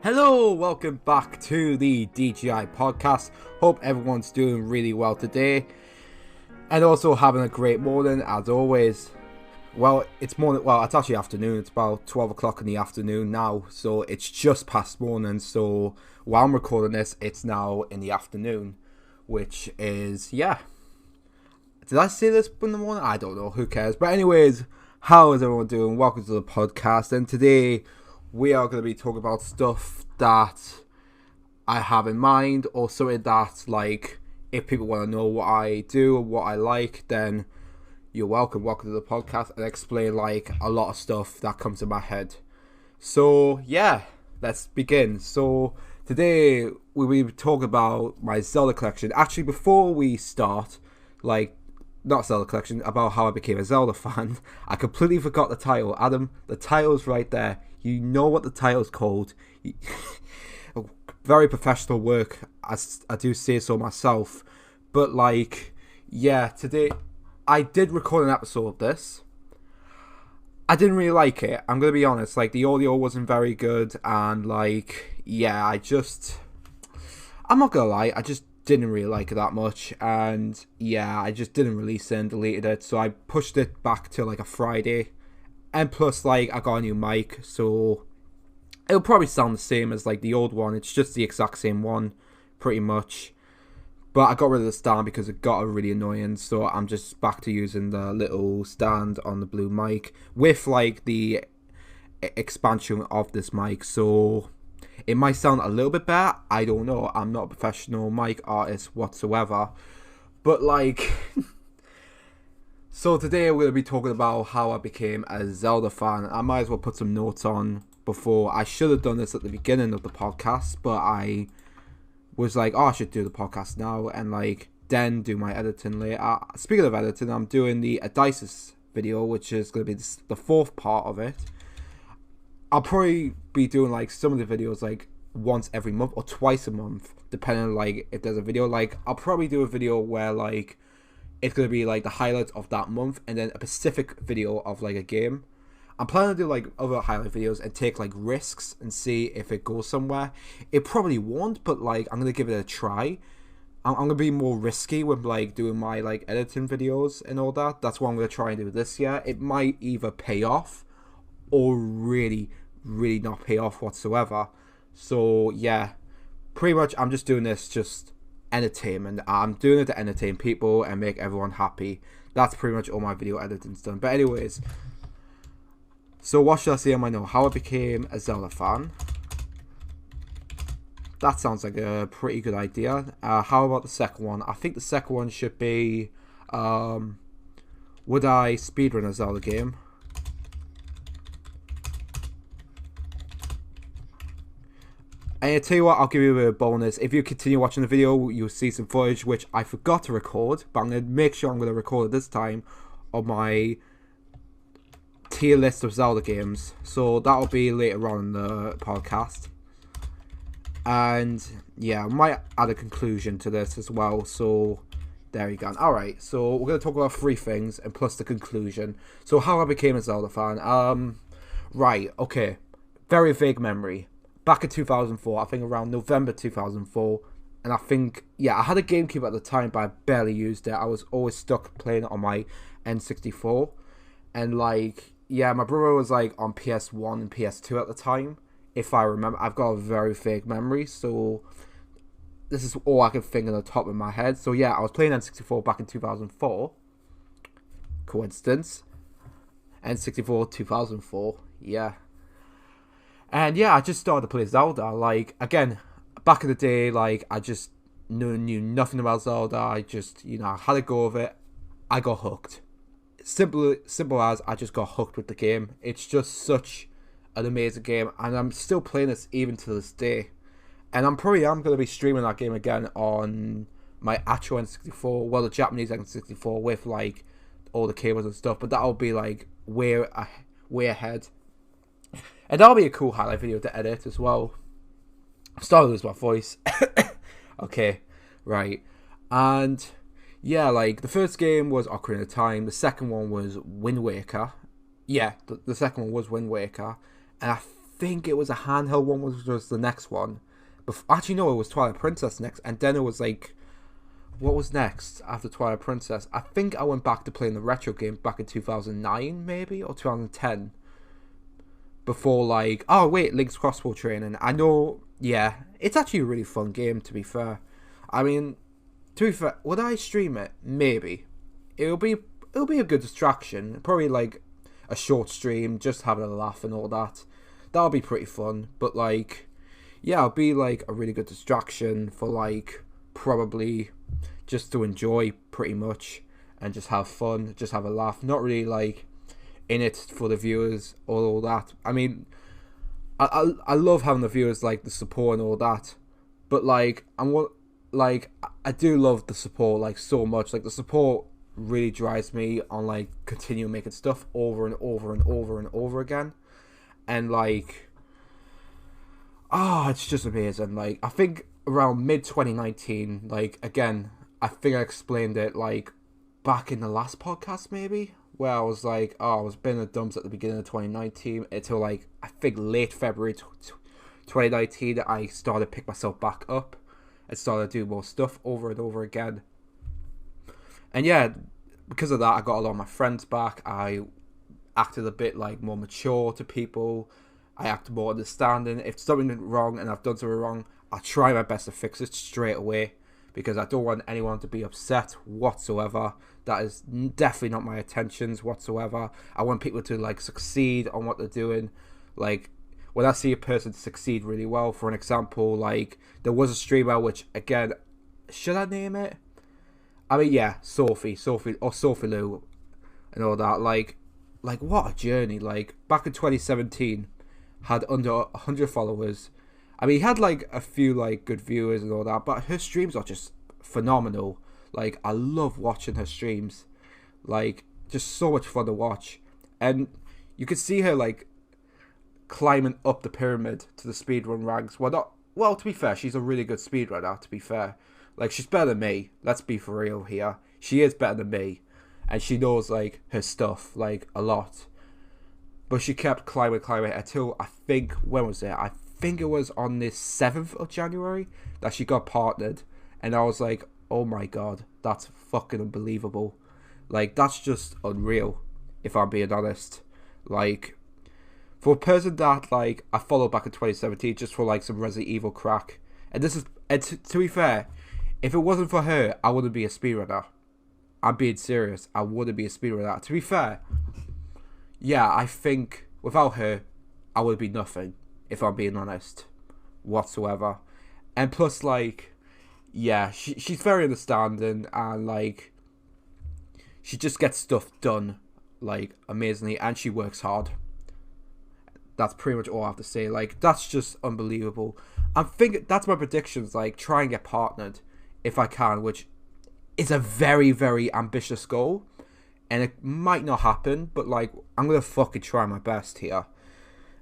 Hello, welcome back to the DJIpodcast. Hope everyone's doing really well today and also having a great morning as always. Well, it's morning. Well, it's actually afternoon. It's about 12 o'clock in the afternoon now, so it's just past morning. So while I'm recording this, it's now in the afternoon, which is, yeah. Did I say this in the morning? I don't know. Who cares? But anyways, how is everyone doing? Welcome to the podcast. And today we are going to be talking about stuff that I have in mind, or something that, like, if people want to know what I do or what I like, then you're welcome. Welcome to the podcast, and explain, like, a lot of stuff that comes to my head. So, yeah, let's begin. So, today we will be talking about my Zelda collection. Actually, before we start, like, not Zelda collection, about how I became a Zelda fan, I completely forgot the title. Adam, the title's right there. You know what the title's called. Very professional work, as I do say so myself. But, like, yeah, today I did record an episode of this. I didn't really like it. I'm going to be honest. Like, the audio wasn't very good. And, like, yeah, I'm not going to lie. I just didn't really like it that much. And, yeah, I just didn't release it and deleted it. So I pushed it back to, like, a Friday. And plus, like, I got a new mic, so it'll probably sound the same as, like, the old one. It's just the exact same one, pretty much. But I got rid of the stand because it got really annoying, so I'm just back to using the little stand on the blue mic with, like, the expansion of this mic. So it might sound a little bit better. I don't know. I'm not a professional mic artist whatsoever. But, like... So today we're going to be talking about how I became a Zelda fan. I might as well put some notes on before. I should have done this at the beginning of the podcast, but I was like, oh, I should do the podcast now and, like, then do my editing later. Speaking of editing, I'm doing the Adisis video, which is going to be the fourth part of it. I'll probably be doing, like, some of the videos, like, once every month or twice a month, depending on, like, if there's a video. Like, I'll probably do a video where, like, it's going to be, like, the highlights of that month, and then a specific video of, like, a game. I'm planning to do, like, other highlight videos and take, like, risks and see if it goes somewhere. It probably won't, but, like, I'm going to give it a try. I'm going to be more risky with, like, doing my, like, editing videos and all that. That's what I'm going to try and do this year. It might either pay off or really, really not pay off whatsoever. So, yeah, pretty much I'm just doing this just entertainment. I'm doing it to entertain people and make everyone happy. That's pretty much all my video editing's done. But anyways, so what should I say on my note? How I became a Zelda fan. That sounds like a pretty good idea. How about the second one? I think the second one should be would I speedrun a Zelda game? And I tell you what, I'll give you a bonus. If you continue watching the video, you'll see some footage which I forgot to record, but I'm going to make sure I'm going to record it this time on my tier list of Zelda games. So that'll be later on in the podcast. And yeah, I might add a conclusion to this as well. So there you go. Alright, so we're going to talk about three things and plus the conclusion. So how I became a Zelda fan. Right, okay. Very vague memory. Back in 2004, I think around November 2004, and I think, yeah, I had a GameCube at the time, but I barely used it. I was always stuck playing it on my N64, and, like, yeah, my brother was, like, on PS1 and PS2 at the time, if I remember. I've got a very vague memory, so this is all I can think on the top of my head. So, yeah, I was playing N64 back in 2004. Coincidence. N64 2004, yeah. And yeah, I just started to play Zelda. Like, again, back in the day, like, I just knew nothing about Zelda. I just, I had a go of it. I got hooked. Simple as I just got hooked with the game. It's just such an amazing game. And I'm still playing this even to this day. And I'm going to be streaming that game again on my actual N64. Well, the Japanese N64 with, like, all the cables and stuff. But that'll be, like, way ahead. And that'll be a cool highlight video to edit as well. I'm starting to lose my voice. Okay, right. And yeah, like, the first game was Ocarina of Time. The second one was Wind Waker. Yeah, the second one was Wind Waker. And I think it was a handheld one, which was the next one. Actually, no, it was Twilight Princess next, and then it was like, what was next after Twilight Princess? I think I went back to playing the retro game back in 2009, maybe, or 2010. Before, like, oh wait, Link's Crossbow Training. I know, yeah, it's actually a really fun game, to be fair. I mean, to be fair, would I stream it? Maybe. It'll be a good distraction. Probably like a short stream, just having a laugh and all that. That'll be pretty fun. But like, yeah, it'll be like a really good distraction for like probably just to enjoy pretty much and just have fun, just have a laugh. Not really like in it for the viewers or all that. I mean, I love having the viewers like the support and all that, but like I do love the support like so much. Like the support really drives me on like continue making stuff over and over and over and over again, and like it's just amazing. Like I think around mid 2019, like again, I think I explained it like back in the last podcast maybe, where I was like, I was been in the dumps at the beginning of 2019 until like I think late February 2019 I started to pick myself back up and started to do more stuff over and over again. And yeah, because of that, I got a lot of my friends back. I acted a bit like more mature to people. I acted more understanding. If something went wrong and I've done something wrong, I'll try my best to fix it straight away, because I don't want anyone to be upset whatsoever. That is definitely not my intentions whatsoever. I want people to like succeed on what they're doing. Like when I see a person succeed really well, for an example, like there was a streamer which, again, should I name it? I mean, yeah, Sophie Lou and all that. Like what a journey. Like back in 2017, had under 100 followers. I mean, he had like a few like good viewers and all that, but her streams are just phenomenal. Like I love watching her streams. Like just so much fun to watch. And you could see her like climbing up the pyramid to the speedrun ranks. Well, to be fair, she's a really good speedrunner, to be fair. Like, she's better than me. Let's be for real here. She is better than me. And she knows, like, her stuff, like, a lot. But she kept climbing until, I think, when was it? I think it was on the 7th of January that she got partnered. And I was like, oh my god, that's fucking unbelievable. Like, that's just unreal, if I'm being honest. Like, for a person that, like, I followed back in 2017 just for, like, some Resident Evil crack. And this is, and to be fair, if it wasn't for her, I wouldn't be a speedrunner. I'm being serious. I wouldn't be a speedrunner. To be fair, yeah, I think without her, I would be nothing, if I'm being honest, whatsoever. And plus, like, yeah, she's very understanding, and, like, she just gets stuff done, like, amazingly, and she works hard. That's pretty much all I have to say. Like, that's just unbelievable. I'm thinking, that's my predictions, like, try and get partnered if I can, which is a very, very ambitious goal, and it might not happen, but like I'm gonna fucking try my best here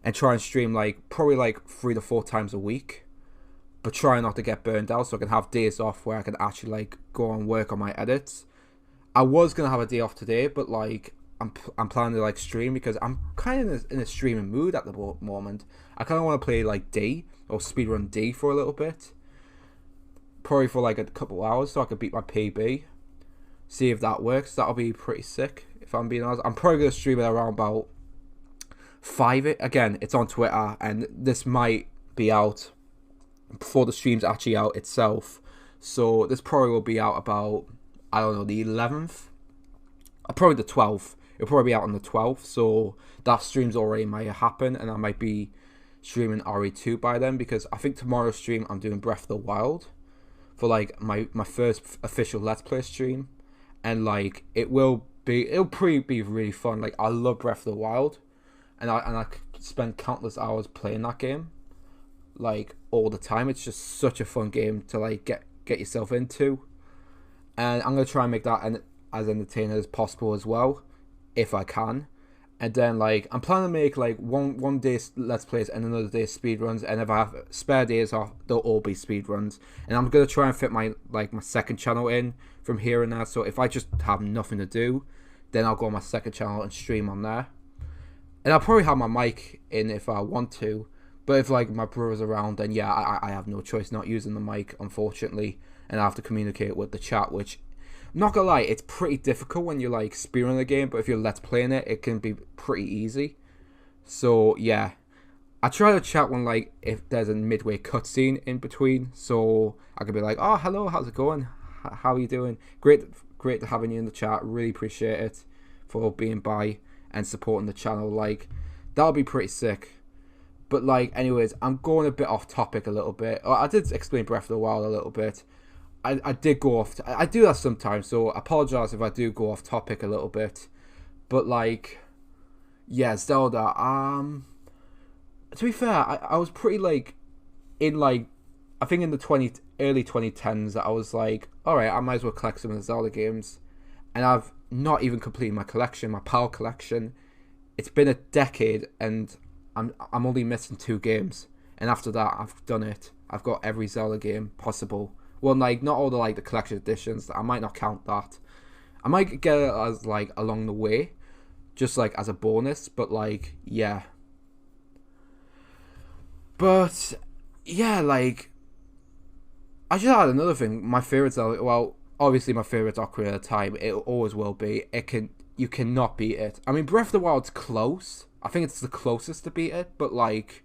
and try and stream like probably like 3 to 4 times a week, but try not to get burned out, so I can have days off where I can actually like go and work on my edits. I was gonna have a day off today, but like I'm planning to like stream because I'm kind of in a streaming mood at the moment. I kind of want to play like D or speedrun D for a little bit. Probably for like a couple hours so I can beat my PB. See if that works. That'll be pretty sick, if I'm being honest. I'm probably going to stream it around about 5. Again, it's on Twitter, and this might be out before the stream's actually out itself. So this probably will be out about, I don't know, the 11th? Probably the 12th. It'll probably be out on the 12th. So that stream's already might happen, and I might be streaming RE2 by then, because I think tomorrow's stream I'm doing Breath of the Wild for like my first official Let's Play stream, and like it'll probably be really fun. Like I love Breath of the Wild, and I spend countless hours playing that game, like all the time. It's just such a fun game to like get yourself into, and I'm gonna try and make that as entertaining as possible as well, if I can. And then like I'm planning to make like one day Let's Plays and another day speedruns, and if I have spare days off, they'll all be speedruns. And I'm gonna try and fit my second channel in from here and there. So if I just have nothing to do, then I'll go on my second channel and stream on there. And I'll probably have my mic in if I want to. But if like my brother's around, then yeah, I have no choice not using the mic, unfortunately. And I have to communicate with the chat, which, I'm not gonna lie, it's pretty difficult when you're like speedrunning the game. But if you're let's playing it, it can be pretty easy. So yeah, I try to chat when like if there's a midway cutscene in between, so I could be like, "Oh, hello, how's it going? How are you doing? Great having you in the chat. Really appreciate it for being by and supporting the channel. Like, that'll be pretty sick." But like, anyways, I'm going a bit off topic a little bit. I did explain Breath of the Wild a little bit. I did go off. I do that sometimes, so I apologize if I do go off topic a little bit. But like, yeah, Zelda. To be fair, I was pretty like in like, I think in the early 2010s that I was like, all right, I might as well collect some of the Zelda games, and I've not even completed my collection, my PAL collection. It's been a decade, and I'm only missing 2 games, and after that I've done it. I've got every Zelda game possible. Well, like not all the like the collection editions. I might not count that. I might get it as like along the way, just like as a bonus. But like, yeah. But yeah, like, I just had another thing. My favorite Zelda. Well, obviously my favorite Ocarina of Time. It always will be. You cannot beat it. I mean, Breath of the Wild's close. I think it's the closest to beat it, but like,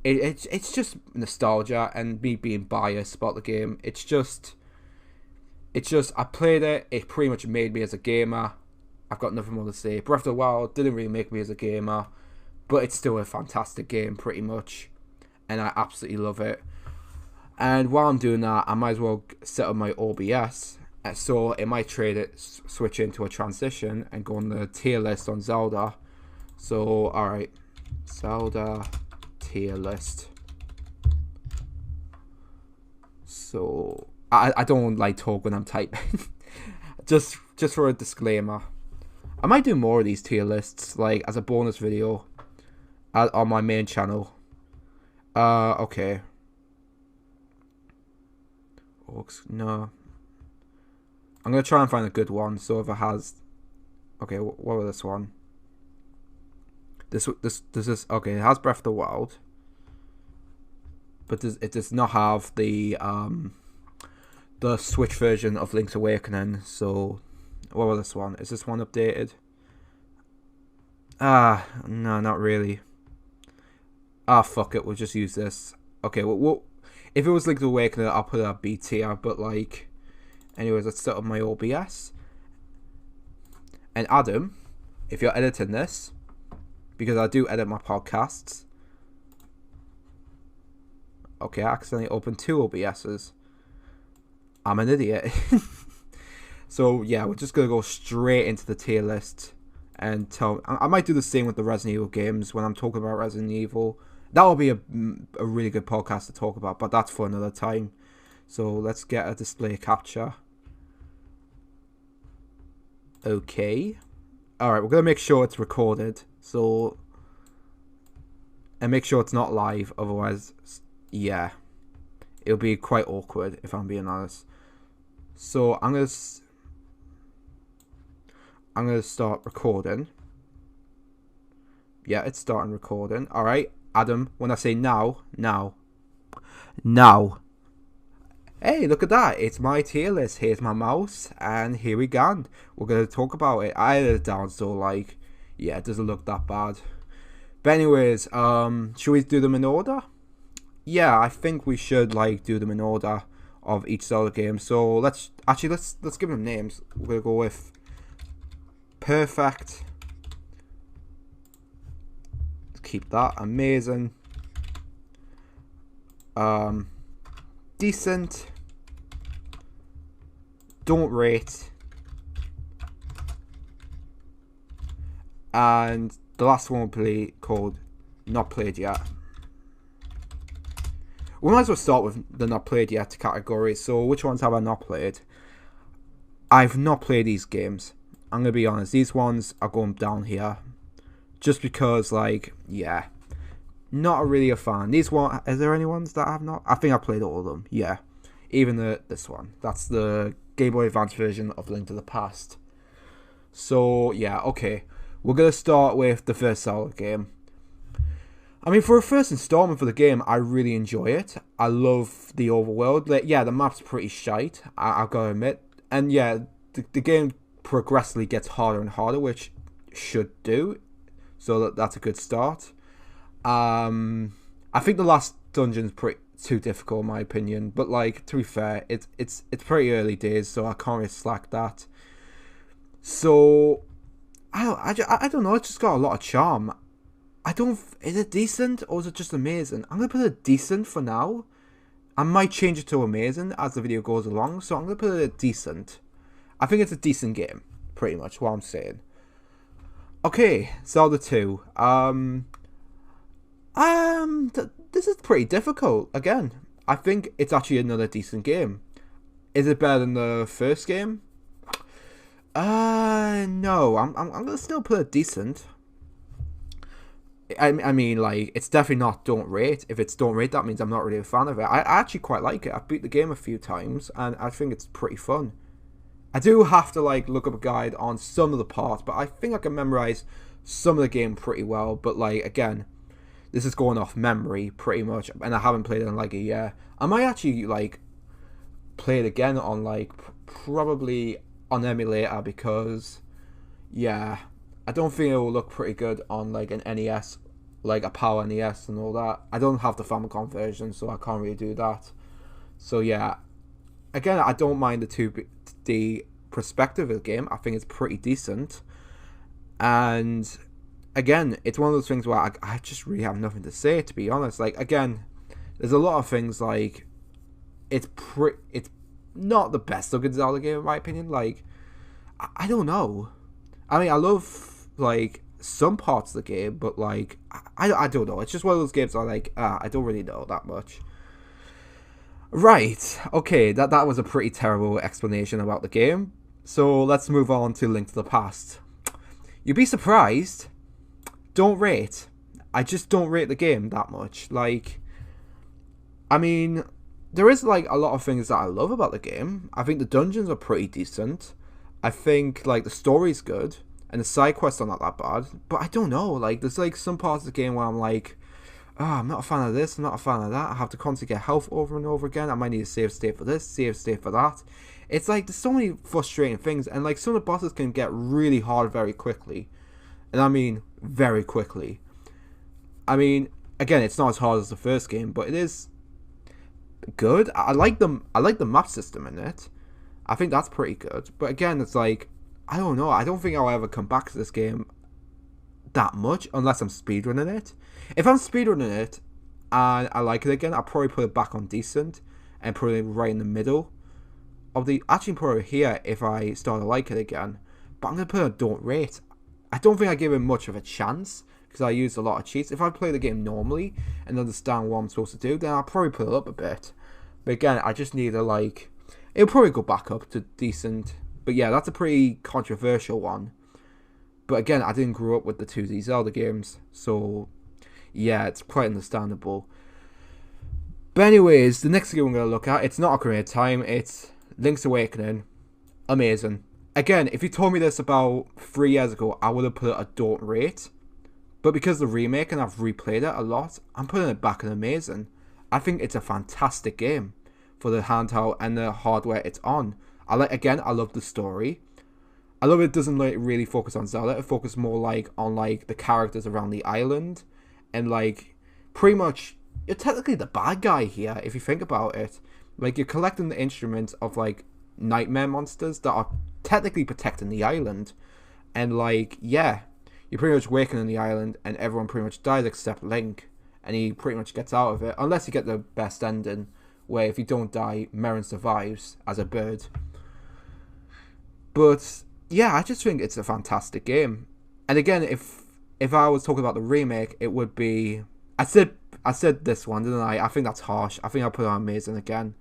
it's just nostalgia and me being biased about the game. It's just I played it. It pretty much made me as a gamer. I've got nothing more to say. Breath of the Wild didn't really make me as a gamer, but it's still a fantastic game, pretty much, and I absolutely love it. And while I'm doing that, I might as well set up my OBS, so it might switch into a transition and go on the tier list on Zelda. So, alright, Zelda tier list. So, I don't like talk when I'm typing. just for a disclaimer. I might do more of these tier lists, like, as a bonus video on my main channel. Okay. No. I'm going to try and find a good one, so if it has... Okay, what was this one? This okay, it has Breath of the Wild, but it does not have the Switch version of Link's Awakening. So, what was this one? Is this one updated? No, not really. Fuck it, we'll just use this. Okay, well, if it was Link's Awakening, I'll put it at B tier, but like, anyways, let's set up my OBS. And Adam, if you're editing this, because I do edit my podcasts. Okay, I accidentally opened 2 OBSs. I'm an idiot. So yeah, we're just gonna go straight into the tier list and I might do the same with the Resident Evil games when I'm talking about Resident Evil. That will be a really good podcast to talk about, but that's for another time. So let's get a display capture. Okay. Alright, we're gonna make sure it's recorded. So, and make sure it's not live, otherwise, yeah, it'll be quite awkward if I'm being honest. So I'm gonna start recording. Yeah, it's starting recording. All right, Adam. When I say now. Hey, look at that! It's my tier list. Here's my mouse, and here we go. We're gonna talk about it. I edited it down, so like, yeah, it doesn't look that bad. But anyways, should we do them in order? Yeah, I think we should like do them in order of each Zelda game. So let's give them names. We're gonna go with perfect. Let's keep that. Amazing. Decent. Don't rate. And the last one will be called Not Played Yet. We might as well start with the Not Played Yet category. So which ones have I not played? I've not played these games. I'm going to be honest. These ones are going down here. Just because, like, yeah. Not really a fan. These one, is there any ones that I have not? I think I played all of them. Yeah. Even this one. That's the Game Boy Advance version of Link to the Past. So, yeah, okay. We're going to start with the first Zelda game. I mean, for a first installment for the game, I really enjoy it. I love the overworld. Yeah, the map's pretty shite, I've got to admit. And yeah, the game progressively gets harder and harder, which should do. So that's a good start. I think the last dungeon's pretty too difficult in my opinion, but like, to be fair, it's pretty early days, so I can't really slack that. So I don't know, it's just got a lot of charm. Is it decent or is it just amazing? I'm gonna put it decent for now. I might change it to amazing as the video goes along, so I'm gonna put it at decent. I think it's a decent game, pretty much what I'm saying. Okay, Zelda 2. This is pretty difficult. Again, I think it's actually another decent game. Is it better than the first game? No. I'm gonna still put it decent. I mean, like, it's definitely not don't rate. If it's don't rate, that means I'm not really a fan of it. I actually quite like it. I've beat the game a few times, and I think it's pretty fun. I do have to, like, look up a guide on some of the parts, but I think I can memorize some of the game pretty well. But, like, again, this is going off memory, pretty much, and I haven't played it in, like, a year. I might actually, like, play it again on, like, probably on emulator, because, yeah, I don't think it will look pretty good on, like, an NES, like a Power NES and all that. I don't have the Famicom version, so I can't really do that. So, yeah, again, I don't mind the 2D perspective of the game. I think it's pretty decent. And again, it's one of those things where I just really have nothing to say, to be honest. Like, again, there's a lot of things, like, it's not the best looking Zelda game in my opinion. Like, I don't know. I mean, I love, like, some parts of the game, but, like, I don't know. It's just one of those games I like, I don't really know that much. Right, okay, that was a pretty terrible explanation about the game. So let's move on to Link to the Past. You'd be surprised. Don't rate. I just don't rate the game that much. Like, I mean, there is, like, a lot of things that I love about the game. I think the dungeons are pretty decent. I think, like, the story's good, and the side quests are not that bad. But I don't know, like, there's, like, some parts of the game where I'm like, I'm not a fan of this, I'm not a fan of that. I have to constantly get health over and over again. I might need a save state for this, save state for that. It's like, there's so many frustrating things, and, like, some of the bosses can get really hard very quickly. And I mean, very quickly. I mean, again, it's not as hard as the first game, but it is good. I like the map system in it. I think that's pretty good. But again, it's like, I don't know. I don't think I'll ever come back to this game that much unless I'm speedrunning it. If I'm speedrunning it and I like it again, I'll probably put it back on decent and put it right in the middle of the... Actually, put it here if I start to like it again. But I'm going to put it on don't rate. I don't think I give it much of a chance because I used a lot of cheats. If I play the game normally and understand what I'm supposed to do, then I'll probably put it up a bit. But again, I just need to, like... It'll probably go back up to decent. But yeah, that's a pretty controversial one. But again, I didn't grow up with the 2D Zelda games, so yeah, it's quite understandable. But anyways, the next game we're going to look at, it's not Ocarina of Time, it's Link's Awakening. Amazing. Again, if you told me this about 3 years ago, I would have put it a don't rate. But because the remake and I've replayed it a lot, I'm putting it back in amazing. I think it's a fantastic game for the handheld and the hardware it's on. I love the story. I love it doesn't, like, really focus on Zelda. It focuses more, like, on, like, the characters around the island. And, like, pretty much, you're technically the bad guy here, if you think about it. Like, you're collecting the instruments of, like, nightmare monsters that are technically protecting the island. And, like, yeah, you're pretty much awakening the island, and everyone pretty much dies except Link. And he pretty much gets out of it. Unless you get the best ending, where if you don't die, Merrin survives as a bird. But... yeah, I just think it's a fantastic game. And again, if I was talking about the remake, it would be... I said this one, didn't I? I think that's harsh. I think I'll put it on amazing again.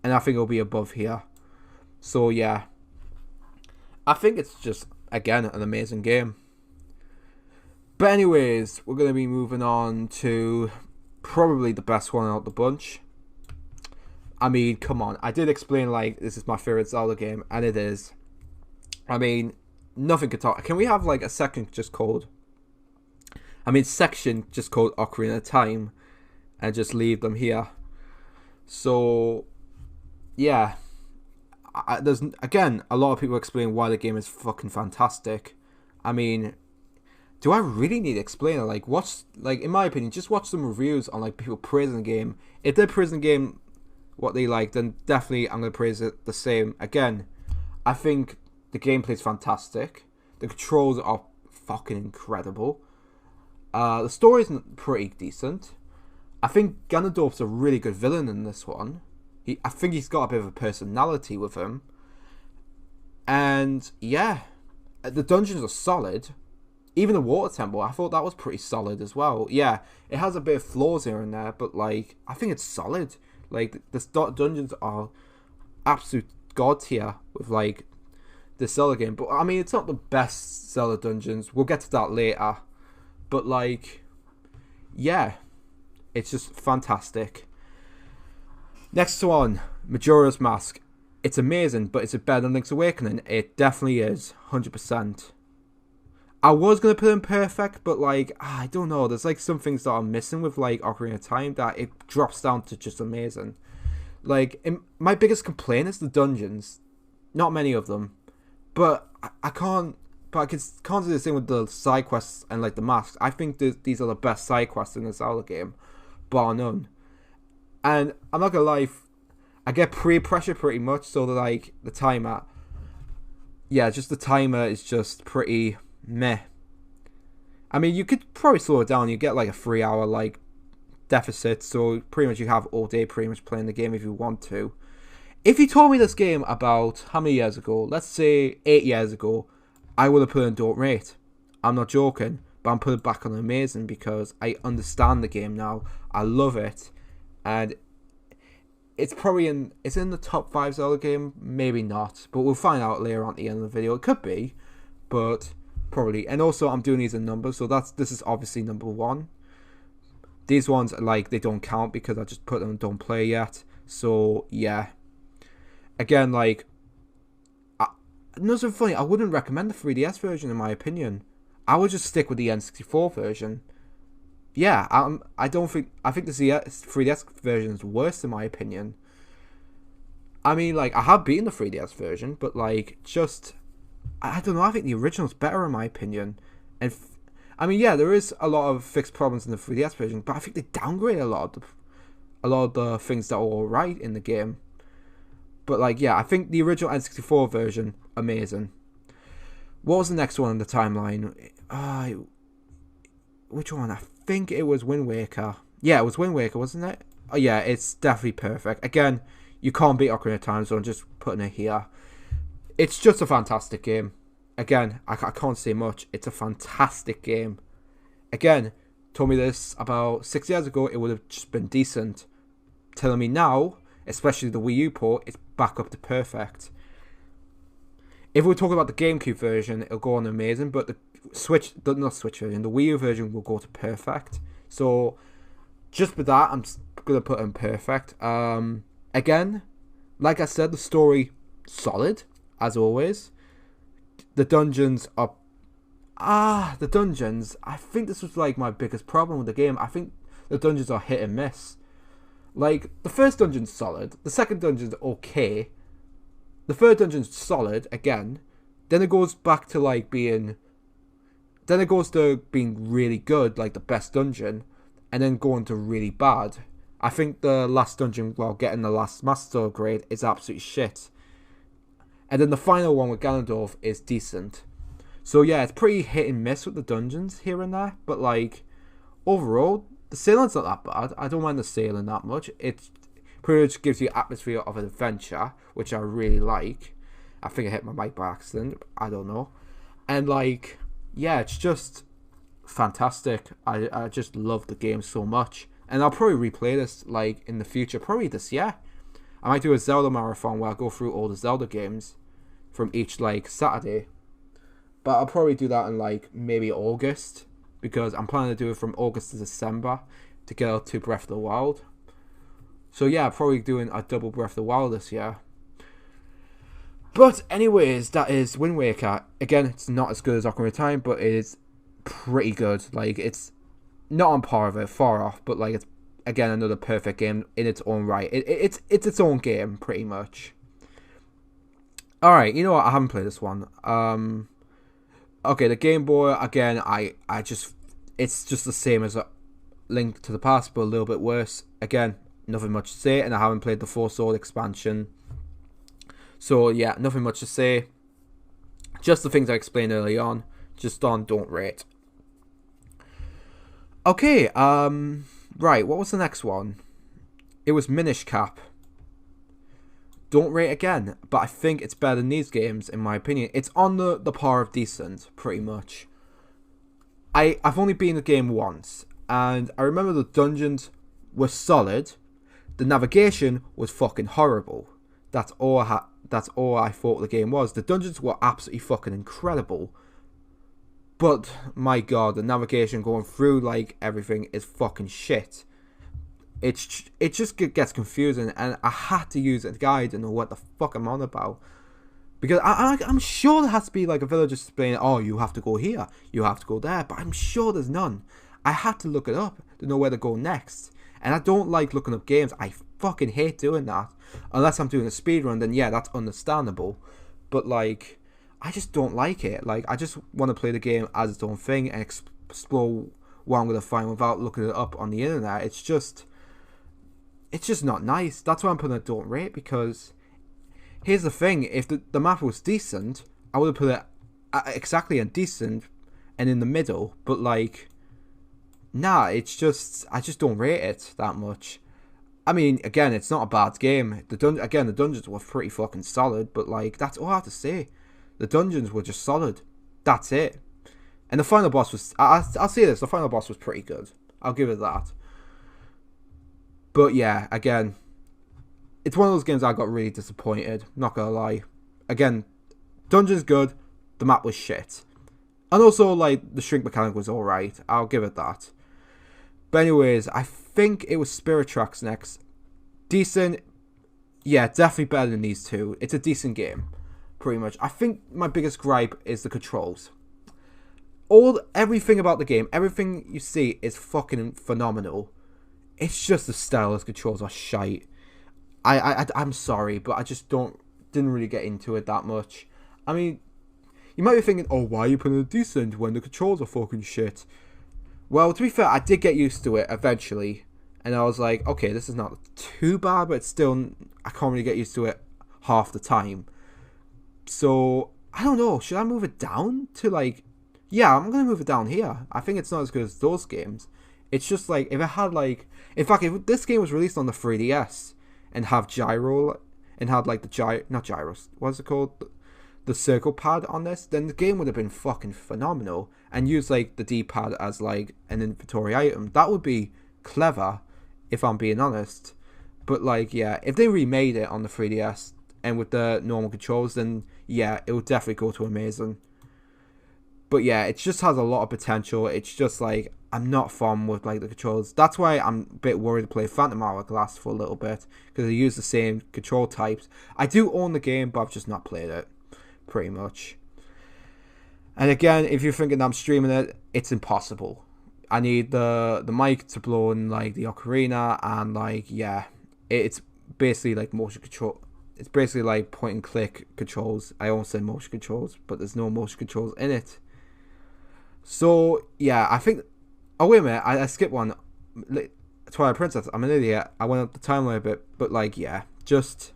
And I think it'll be above here. So, yeah. I think it's just, again, an amazing game. But anyways, we're going to be moving on to probably the best one out the bunch. I mean, come on. I did explain, like, this is my favorite Zelda game, and it is. I mean, nothing could talk. Can we have like a section just called Ocarina of Time and just leave them here? So yeah, there's again a lot of people explain why the game is fucking fantastic. I mean, do I really need to explain it? Like, in my opinion, just watch some reviews on like people praising the game. If they're praising the game what they like, then definitely I'm gonna praise it the same. Again, I think the gameplay is fantastic. The controls are fucking incredible. The story is pretty decent. I think Ganondorf's a really good villain in this one. I think he's got a bit of a personality with him. And yeah, the dungeons are solid. Even the water temple, I thought that was pretty solid as well. Yeah, it has a bit of flaws here and there, but like, I think it's solid. Like, the dungeons are absolute god tier with like the Zelda game. But I mean, it's not the best Zelda dungeons. We'll get to that later. But like, yeah, it's just fantastic. Next one, Majora's Mask. It's amazing, but is it better than Link's Awakening? It definitely is, 100%. I was going to put in perfect, but like, I don't know. There's like some things that are missing with like Ocarina of Time that it drops down to just amazing. Like, my biggest complaint is the dungeons. Not many of them. But I can't do the same with the side quests and like the masks. I think these are the best side quests in the Zelda game, bar none. And I'm not gonna lie, I get pressure pretty much, so that like the timer, just the timer is just pretty meh. I mean, you could probably slow it down. You get like a 3-hour like deficit, so pretty much you have all day pretty much playing the game if you want to. If you told me this game about how many years ago, let's say 8 years ago, I would have put in don't rate. I'm not joking, but I'm putting it back on amazing because I understand the game now. I love it. And it's probably in the top 5 Zelda game, maybe not, but we'll find out later on at the end of the video. It could be, but probably. And also, I'm doing these in numbers, so this is obviously number 1. These ones, like, they don't count because I just put them in don't play yet. So yeah, again, like, nothing funny. I wouldn't recommend the 3DS version in my opinion. I would just stick with the N64 version. Yeah, I think the 3DS version is worse in my opinion. I mean, like, I have beaten the 3DS version, but like, just, I don't know. I think the original's better in my opinion. And I mean, yeah, there is a lot of fixed problems in the 3DS version, but I think they downgrade a lot of the things that are alright in the game. But like, yeah, I think the original N64 version, amazing. What was the next one on the timeline? Which one? I think it was Wind Waker. Yeah, it was Wind Waker, wasn't it? Oh yeah, it's definitely perfect. Again, you can't beat Ocarina of Time, so I'm just putting it here. It's just a fantastic game. Again, I can't say much. It's a fantastic game. Again, told me this about 6 years ago, it would have just been decent. Telling me now, especially the Wii U port, it's back up to perfect. If we're talking about the GameCube version, it'll go on amazing, but the not Switch version, the Wii U version will go to perfect. So, just with that, I'm just going to put in perfect. Again, like I said, the story, solid, as always. The dungeons are... the dungeons, I think this was like my biggest problem with the game. I think the dungeons are hit and miss. Like, the first dungeon's solid, the second dungeon's okay, the third dungeon's solid, again, then it goes back to like being... Then it goes to being really good, like the best dungeon, and then going to really bad. I think the last dungeon, while getting the last Master Sword grade, is absolutely shit. And then the final one with Ganondorf is decent. So yeah, it's pretty hit and miss with the dungeons here and there, but like, overall, the sailing's not that bad. I don't mind the sailing that much. It pretty much gives you atmosphere of an adventure, which I really like. I think I hit my mic by accident. I don't know. And like, yeah, it's just fantastic. I just love the game so much. And I'll probably replay this like in the future, probably this year. I might do a Zelda marathon where I go through all the Zelda games from each like Saturday. But I'll probably do that in like maybe August, because I'm planning to do it from August to December to get out to Breath of the Wild. So yeah, I'm probably doing a double Breath of the Wild this year. But anyways, that is Wind Waker. Again, it's not as good as Ocarina of Time, but it is pretty good. Like, it's not on par with it, far off, but like, it's again another perfect game in its own right. It's its own game, pretty much. Alright, you know what, I haven't played this one. Okay, the Game Boy, again, it's just the same as a Link to the Past, but a little bit worse. Again, nothing much to say, and I haven't played the Four Sword expansion. So yeah, nothing much to say. Just the things I explained early on. Just on don't rate. Okay, right, what was the next one? It was Minish Cap. Don't rate again, but I think it's better than these games, in my opinion. It's on the par of decent, pretty much. I've only been in the game once, and I remember the dungeons were solid. The navigation was fucking horrible. That's all I thought the game was. The dungeons were absolutely fucking incredible. But, my god, the navigation going through, like, everything is fucking shit. It just gets confusing, and I had to use a guide to know what the fuck I'm on about. Because I'm sure there has to be, like, a villager explaining, oh, you have to go here, you have to go there, but I'm sure there's none. I had to look it up to know where to go next. And I don't like looking up games. I fucking hate doing that. Unless I'm doing a speedrun, then yeah, that's understandable. But, like, I just don't like it. Like, I just want to play the game as its own thing and explore what I'm going to find without looking it up on the internet. It's just not nice. That's why I'm putting a don't rate, because here's the thing. If the map was decent, I would have put it exactly a decent and in the middle. But, like, nah, I just don't rate it that much. I mean, again, it's not a bad game. The dungeons were pretty fucking solid, but, like, that's all I have to say. The dungeons were just solid. That's it. And the final boss was... I'll say this. The final boss was pretty good. I'll give it that. But, yeah, again, it's one of those games I got really disappointed. Not gonna lie. Again, dungeons good. The map was shit. And also, like, the shrink mechanic was alright. I'll give it that. But anyways, I think it was Spirit Tracks next. Decent. Yeah, definitely better than these two. It's a decent game. Pretty much. I think my biggest gripe is the controls. Everything about the game, everything you see is fucking phenomenal. It's just the stylus controls are shite. I'm sorry, but I just didn't really get into it that much. I mean, you might be thinking, oh, why are you putting it decent when the controls are fucking shit? Well, to be fair, I did get used to it eventually. And I was like, okay, this is not too bad, but still, I can't really get used to it half the time. So, I don't know, should I move it down to, like... Yeah, I'm going to move it down here. I think it's not as good as those games. It's just like, if it had, like... In fact, if this game was released on the 3DS and have gyro, and had, like, not gyros, what's it called? The circle pad on this, then the game would have been fucking phenomenal. And use, like, the D-pad as, like, an inventory item. That would be clever, if I'm being honest. But, like, yeah, if they remade it on the 3DS and with the normal controls, then, yeah, it would definitely go to amazing. But, yeah, it just has a lot of potential. It's just, like, I'm not fond with, like, the controls. That's why I'm a bit worried to play Phantom Hourglass for a little bit, because they use the same control types. I do own the game, but I've just not played it, pretty much. And again, if you're thinking I'm streaming it, it's impossible. I need the mic to blow in, like, the ocarina, and, like, yeah, it's basically like motion control. It's basically like point and click controls. I almost said motion controls, but there's no motion controls in it. So yeah, I think. Oh wait a minute, I skipped one. Twilight Princess. I'm an idiot. I went up the timeline a bit, but like yeah, just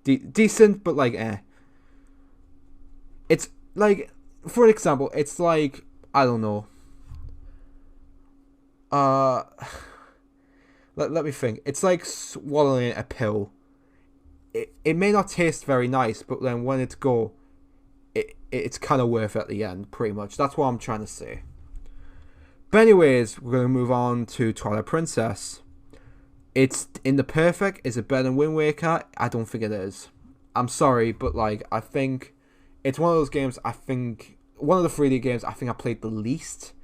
decent, but like It's like, for example, it's like, I don't know. Let me think. It's like swallowing a pill. It may not taste very nice, but then when it's it's kind of worth it at the end, pretty much. That's what I'm trying to say. But anyways, we're going to move on to Twilight Princess. It's in the perfect. Is it better than Wind Waker? I don't think it is. I'm sorry, but like, I think it's one of those games, one of the 3D games I think I played the least.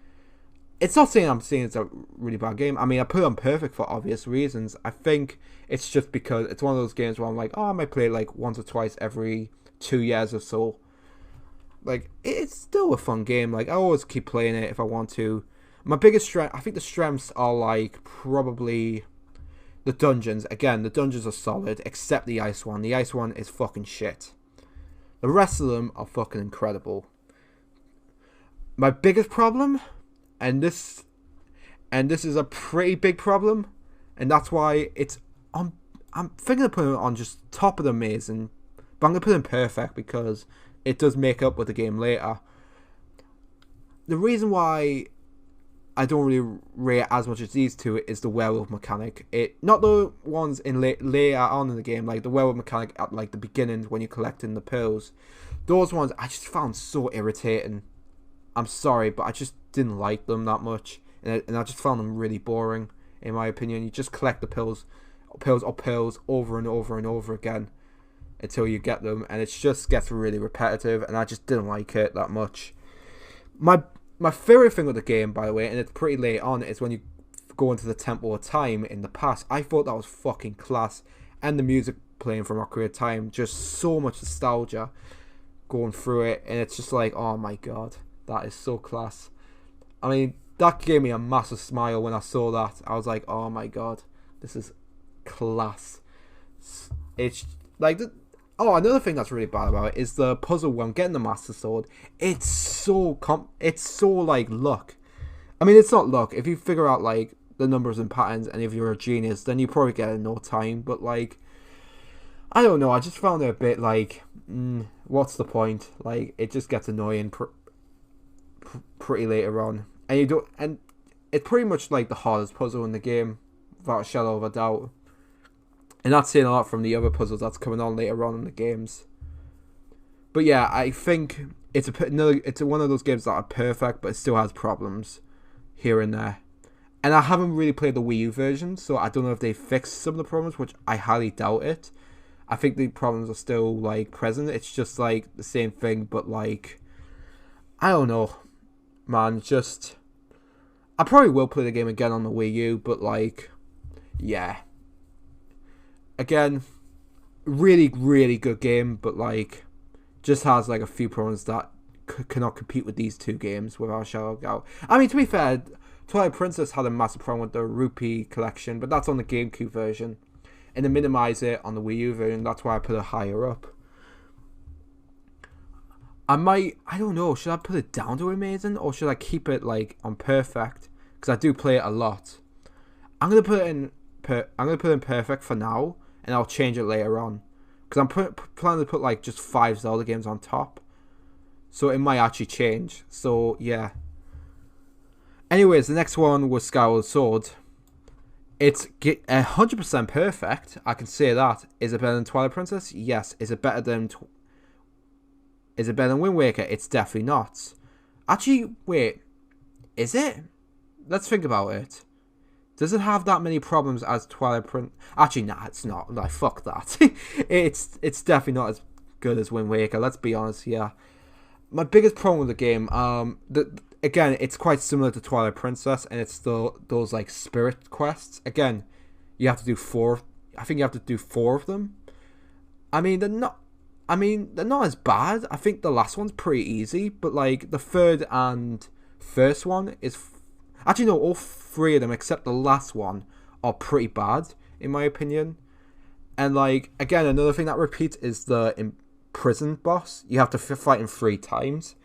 it's not saying I'm saying it's a really bad game. I mean, I put it on perfect for obvious reasons. I think it's just because it's one of those games where I'm like, oh, I might play it like once or twice every 2 years or so. Like, it's still a fun game. Like, I always keep playing it if I want to. My biggest strength, I think the strengths are like probably the dungeons. Again, the dungeons are solid, except the ice one. The ice one is fucking shit. The rest of them are fucking incredible. My biggest problem, and this is a pretty big problem, and that's why it's on. I'm thinking of putting it on just top of the amazing, but I'm gonna put it in perfect because it does make up with the game later. The reason why I don't really rate as much as these two is the werewolf mechanic. Not the ones in later on in the game, like the werewolf mechanic at like the beginning when you're collecting the pearls. Those ones I just found so irritating. I'm sorry, but I just didn't like them that much, and I just found them really boring, in my opinion. You just collect the pills over and over and over again until you get them, and it just gets really repetitive, and I just didn't like it that much. My favourite thing with the game, by the way, and it's pretty late on, is when you go into the Temple of Time in the past. I thought that was fucking class, and the music playing from Ocarina of Time, just so much nostalgia going through it, and it's just like, oh my god. That is so class. I mean, that gave me a massive smile when I saw that. I was like, oh my god, this is class. It's like, another thing that's really bad about it is the puzzle when getting the Master Sword. It's so like luck. I mean, it's not luck. If you figure out like the numbers and patterns, and if you're a genius, then you probably get it in no time. But like, I don't know. I just found it a bit like, what's the point? Like, it just gets annoying pretty later on, and it's pretty much like the hardest puzzle in the game, without a shadow of a doubt. And that's saying a lot from the other puzzles that's coming on later on in the games. But yeah, I think it's one of those games that are perfect, but it still has problems here and there. And I haven't really played the Wii U version, so I don't know if they fixed some of the problems, which I highly doubt it. I think the problems are still like present. It's just like the same thing, but like, I don't know. Man, I probably will play the game again on the Wii U, but like, yeah. Again, really, really good game, but like, just has like a few problems that cannot compete with these two games without a shadow of doubt. I mean, to be fair, Twilight Princess had a massive problem with the Rupee collection, but that's on the GameCube version. And to minimize it on the Wii U version, that's why I put it higher up. I don't know, should I put it down to amazing, or should I keep it like on perfect? Because I do play it a lot. I'm gonna put it in perfect for now, and I'll change it later on. Because I'm planning to put like just 5 Zelda games on top, so it might actually change. So yeah. Anyways, the next one was Skyward Sword. It's 100% perfect. I can say that. Is it better than Twilight Princess? Yes. Is it better than Wind Waker? It's definitely not. Actually, wait. Is it? Let's think about it. Does it have that many problems as Twilight Princess? Actually, nah, it's not. Like, fuck that. it's definitely not as good as Wind Waker. Let's be honest here. My biggest problem with the game, again, it's quite similar to Twilight Princess, and it's still those like spirit quests. Again, you have to do 4. I think you have to do 4 of them. I mean, they're not as bad. I think the last one's pretty easy, but like the third and first one is actually no, all 3 of them except the last one are pretty bad in my opinion. And like, again, another thing that repeats is the imprisoned boss. You have to fight him 3 times.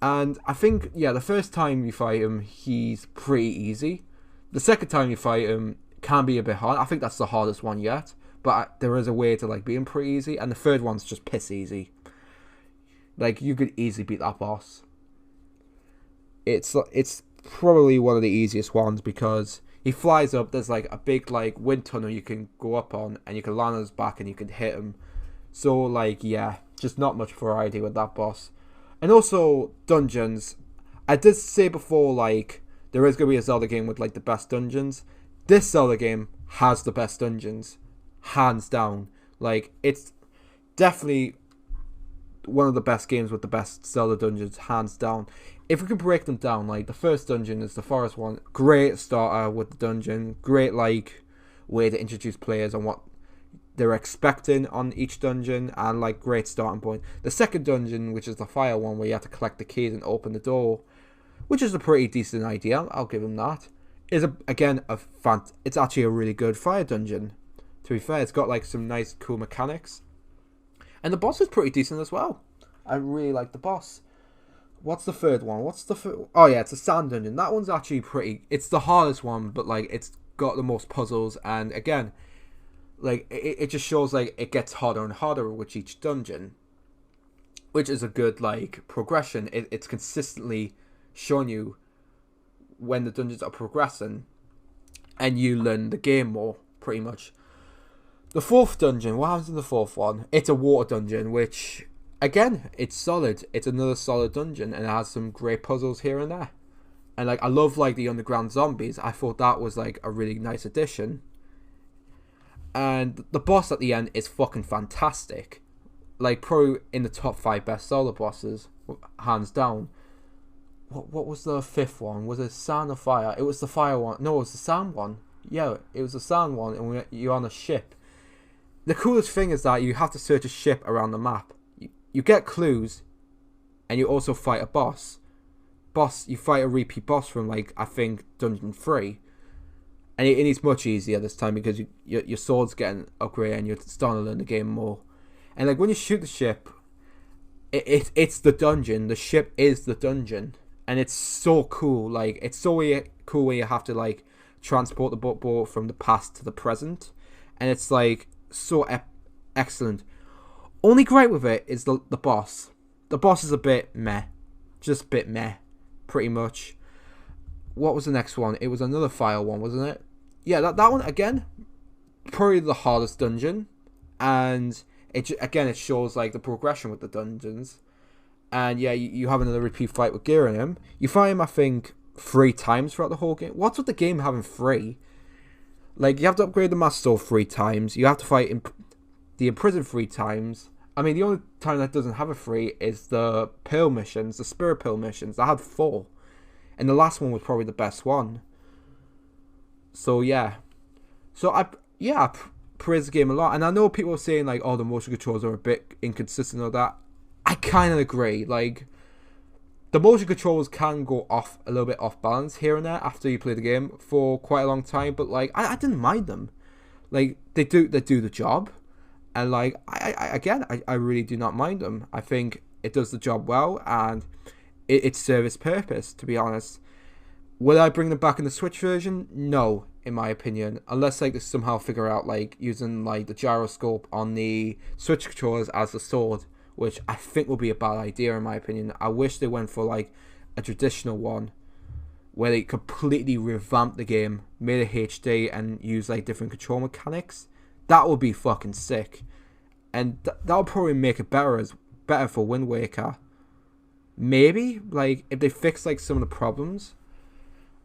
And I think, yeah, the first time you fight him, he's pretty easy. The second time you fight him can be a bit hard. I think that's the hardest one yet. But there is a way to like beat him pretty easy. And the third one's just piss easy. Like, you could easily beat that boss. It's probably one of the easiest ones because he flies up. There's like a big like wind tunnel you can go up on, and you can land on his back and you can hit him. So like, yeah, just not much variety with that boss. And also dungeons. I did say before, like, there is going to be a Zelda game with like the best dungeons. This Zelda game has the best dungeons, hands down. Like, it's definitely one of the best games with the best Zelda dungeons, hands down. if we could break them down, like the first dungeon is the forest one. Great starter with the dungeon. Great like way to introduce players on what they're expecting on each dungeon, and like great starting point. The second dungeon, which is the fire one, where you have to collect the keys and open the door, which is a pretty decent idea. I'll give them that. It's actually a really good fire dungeon. To be fair, it's got like some nice cool mechanics, and the boss is pretty decent as well. I really like the boss. What's the third one? Oh yeah, it's a sand dungeon. That one's actually pretty. It's the hardest one, but like it's got the most puzzles, and again, like it just shows like it gets harder and harder with each dungeon, which is a good like progression. It's consistently showing you when the dungeons are progressing, and you learn the game more, pretty much. The fourth dungeon, what happens in the fourth one? It's a water dungeon, which, again, it's solid. It's another solid dungeon, and it has some great puzzles here and there. And like I love like the underground zombies. I thought that was like a really nice addition. And the boss at the end is fucking fantastic. Like probably in the top 5 best Zelda bosses, hands down. What was the fifth one? Was it sand or fire? It was the fire one. No, it was the sand one. Yeah, it was the sand one, and you're on a ship. The coolest thing is that you have to search a ship around the map. You get clues, and you also fight a boss. You fight a repeat boss from like I think dungeon 3, and it's much easier this time because your sword's getting upgraded and you're starting to learn the game more. And like when you shoot the ship, it's the dungeon. The ship is the dungeon. And it's so cool. Like it's so cool when you have to like transport the boat from the past to the present, and it's like so excellent. Only great with it is the boss. The boss is a bit meh, just a bit meh, pretty much. What was the next one? It was another fire one, wasn't it? Yeah, that one again, probably the hardest dungeon, and it shows like the progression with the dungeons. And yeah, you have another repeat fight with Gear in him. You fight him, I think, 3 times throughout the whole game. What's with the game having 3? Like, you have to upgrade the Master Sword 3 times. You have to fight the Imprisoned 3 times. I mean, the only time that doesn't have a 3 is the Pearl missions, the Spirit Pearl missions. That had 4. And the last one was probably the best one. So, yeah. So, I praise the game a lot. And I know people are saying, like, oh, the motion controls are a bit inconsistent or that. I kind of agree. Like, the motion controls can go off a little bit off balance here and there after you play the game for quite a long time, but like I didn't mind them. Like they do the job, and like I really do not mind them. I think it does the job well, and it serves its purpose. To be honest, will I bring them back in the Switch version? No, in my opinion, unless like they somehow figure out like using like the gyroscope on the Switch controllers as the sword, which I think will be a bad idea in my opinion. I wish they went for like a traditional one where they completely revamp the game, made it HD and use like different control mechanics. That would be fucking sick. And that would probably make it better for Wind Waker. Maybe, like, if they fix like some of the problems.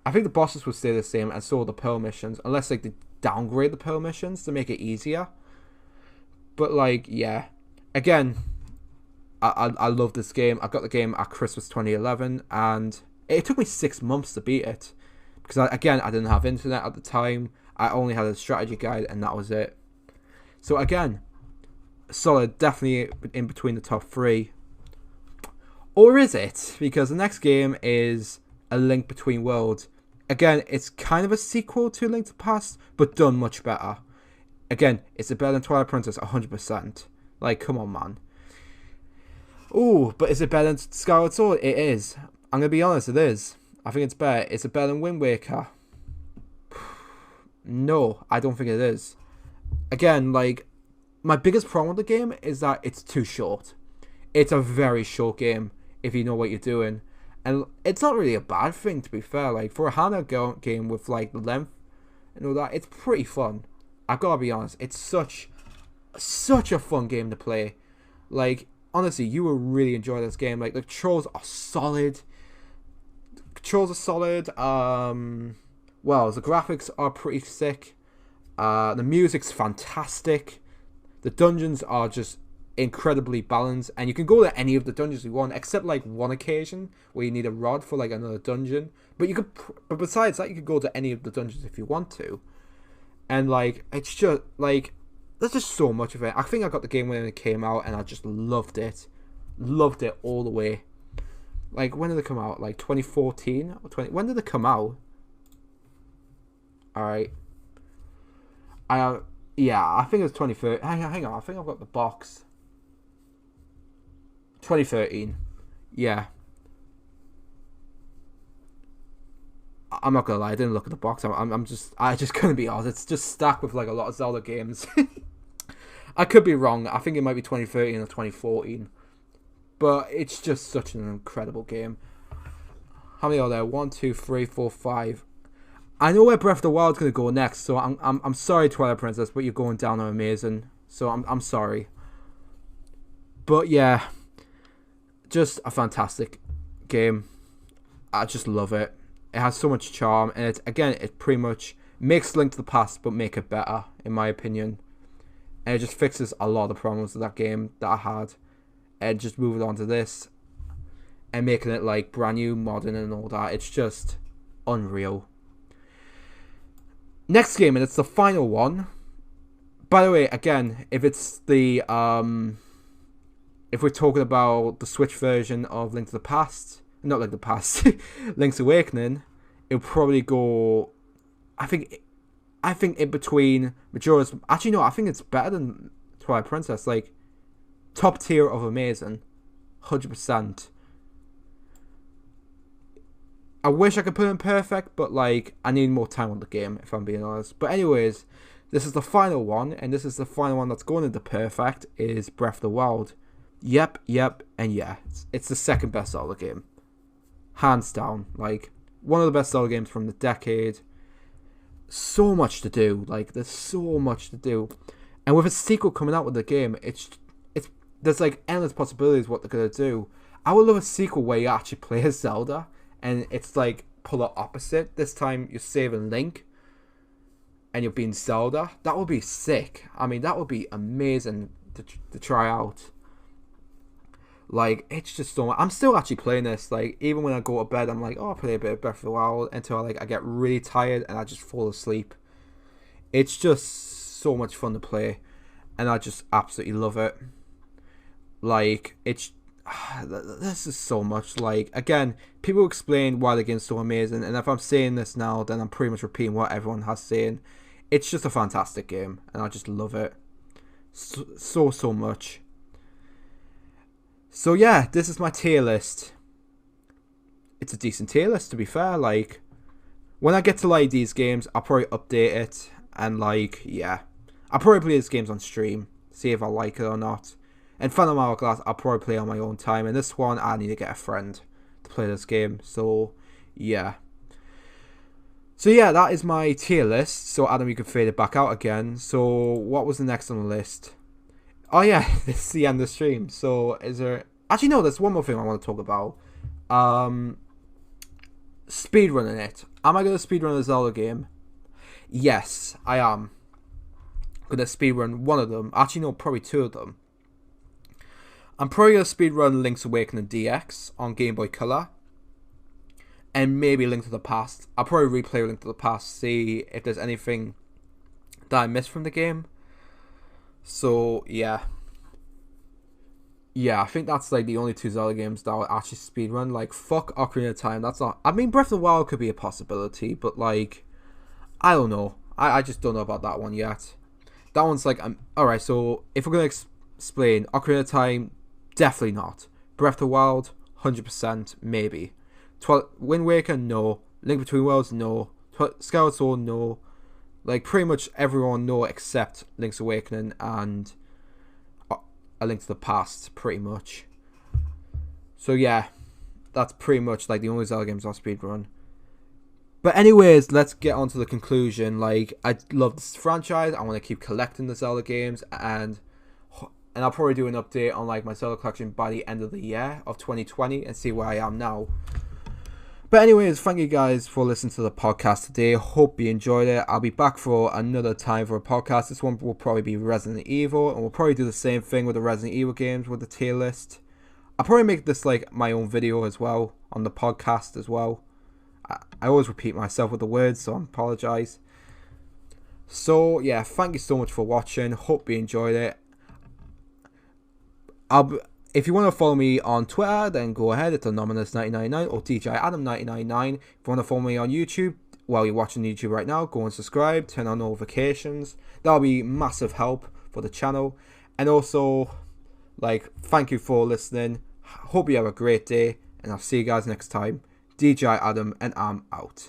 I think the bosses would stay the same, and so will the Pearl missions, unless like they downgrade the Pearl missions to make it easier. But like, yeah. Again, I love this game. I got the game at Christmas 2011, and it took me 6 months to beat it. Because, I didn't have internet at the time. I only had a strategy guide, and that was it. So, again, solid, definitely in between the top 3. Or is it? Because the next game is A Link Between Worlds. Again, it's kind of a sequel to A Link to the Past, but done much better. Again, it's better than Twilight Princess, 100%. Like, come on, man. Ooh, but is it better than Skyward Sword? It is. I'm going to be honest, it is. I think it's better. Is it better than Wind Waker? No, I don't think it is. Again, like, my biggest problem with the game is that it's too short. It's a very short game if you know what you're doing. And it's not really a bad thing, to be fair. Like, for a handheld game with, like, the length and all that, it's pretty fun. I've got to be honest. It's such a fun game to play. Like, honestly, you will really enjoy this game. Like, the controls are solid. Well, the graphics are pretty sick. The music's fantastic. The dungeons are just incredibly balanced, and you can go to any of the dungeons you want, except like one occasion where you need a rod for like another dungeon. But besides that, you could go to any of the dungeons if you want to. And like, it's just like, there's just so much of it. I think I got the game when it came out, and I just loved it all the way. Like, when did it come out? Like 2014 or 20? When did it come out? All right. Yeah, I think it was 2013. Hang on, I think I've got the box. 2013. Yeah. I'm not gonna lie, I didn't look at the box. I just couldn't be honest. It's just stacked with like a lot of Zelda games. I could be wrong. I think it might be 2013 or 2014. But it's just such an incredible game. How many are there? 1, 2, 3, 4, 5. I know where Breath of the Wild is gonna go next, so I'm sorry, Twilight Princess, but you're going down on amazing. So I'm sorry. But yeah, just a fantastic game. I just love it. It has so much charm, and it pretty much makes Link to the Past, but make it better, in my opinion. And it just fixes a lot of the problems of that game that I had, and just moving on to this, and making it like brand new, modern, and all that. It's just unreal. Next game, and it's the final one. By the way, again, if it's the if we're talking about the Switch version of Link to the Past. Not like the past, Link's Awakening, it'll probably go, I think in between Majora's, actually no, I think it's better than Twilight Princess, like, top tier of amazing, 100%. I wish I could put it in perfect, but like, I need more time on the game, if I'm being honest. But anyways, this is the final one, and this is the final one that's going into perfect, is Breath of the Wild. Yep, and yeah, it's the second best Zelda game. Hands down, like, one of the best Zelda games from the decade. So much to do, like, there's so much to do. And with a sequel coming out with the game, there's like endless possibilities what they're gonna do. I would love a sequel where you actually play as Zelda, and it's like polar opposite. This time you're saving Link, and you're being Zelda. That would be sick. I mean, that would be amazing to try out. Like, it's just so much. I'm still actually playing this. Like, even when I go to bed, I'm like, oh, I'll play a bit of Breath of the Wild until I get really tired and I just fall asleep. It's just so much fun to play, and I just absolutely love it. Like, this is so much. Like, again, people explain why the game's so amazing, and if I'm saying this now, then I'm pretty much repeating what everyone has saying. It's just a fantastic game, and I just love it so much. So yeah, this is my tier list. It's a decent tier list, to be fair. Like, when I get to like these games, I'll probably update it, and like, yeah, I'll probably play these games on stream, see if I like it or not. And Phantom Hourglass, I'll probably play on my own time, and this one, I need to get a friend to play this game. So yeah. So yeah, that is my tier list. So Adam, you can fade it back out again. So what was the next on the list? Oh yeah, this is the end of the stream. So is there... Actually no, there's one more thing I want to talk about. Speedrunning it. Am I going to speedrun a Zelda game? Yes, I am. I'm going to speedrun one of them. Actually no, probably two of them. I'm probably going to speedrun Link's Awakening DX on Game Boy Color. And maybe Link to the Past. I'll probably replay Link to the Past, see if there's anything that I missed from the game. So, yeah. Yeah, I think that's like the only two Zelda games that I'll actually speedrun. Like, fuck Ocarina of Time. That's not... I mean, Breath of the Wild could be a possibility, but like, I don't know. I just don't know about that one yet. That one's like... Alright, so if we're going to explain, Ocarina of Time, definitely not. Breath of the Wild, 100%, maybe. Wind Waker, no. Link Between Worlds, no. Skyward Sword, no. Like, pretty much everyone, no, except Link's Awakening and A Link to the Past, pretty much. So, yeah. That's pretty much, like, the only Zelda games I'll speedrun. But anyways, let's get on to the conclusion. Like, I love this franchise. I want to keep collecting the Zelda games. And I'll probably do an update on, like, my Zelda collection by the end of the year of 2020 and see where I am now. But anyways, thank you guys for listening to the podcast today. Hope you enjoyed it. I'll be back for another time for a podcast. This one will probably be Resident Evil, and we'll probably do the same thing with the Resident Evil games with the tier list. I'll probably make this like my own video as well on the podcast as well. I always repeat myself with the words, so I apologise. So yeah, thank you so much for watching. Hope you enjoyed it. If you want to follow me on Twitter, then go ahead. It's Anonymous999 or DJIadam999. If you want to follow me on YouTube, while you're watching YouTube right now, go and subscribe, turn on notifications. That'll be massive help for the channel. And also, like, thank you for listening. Hope you have a great day, and I'll see you guys next time. DJ Adam, and I'm out.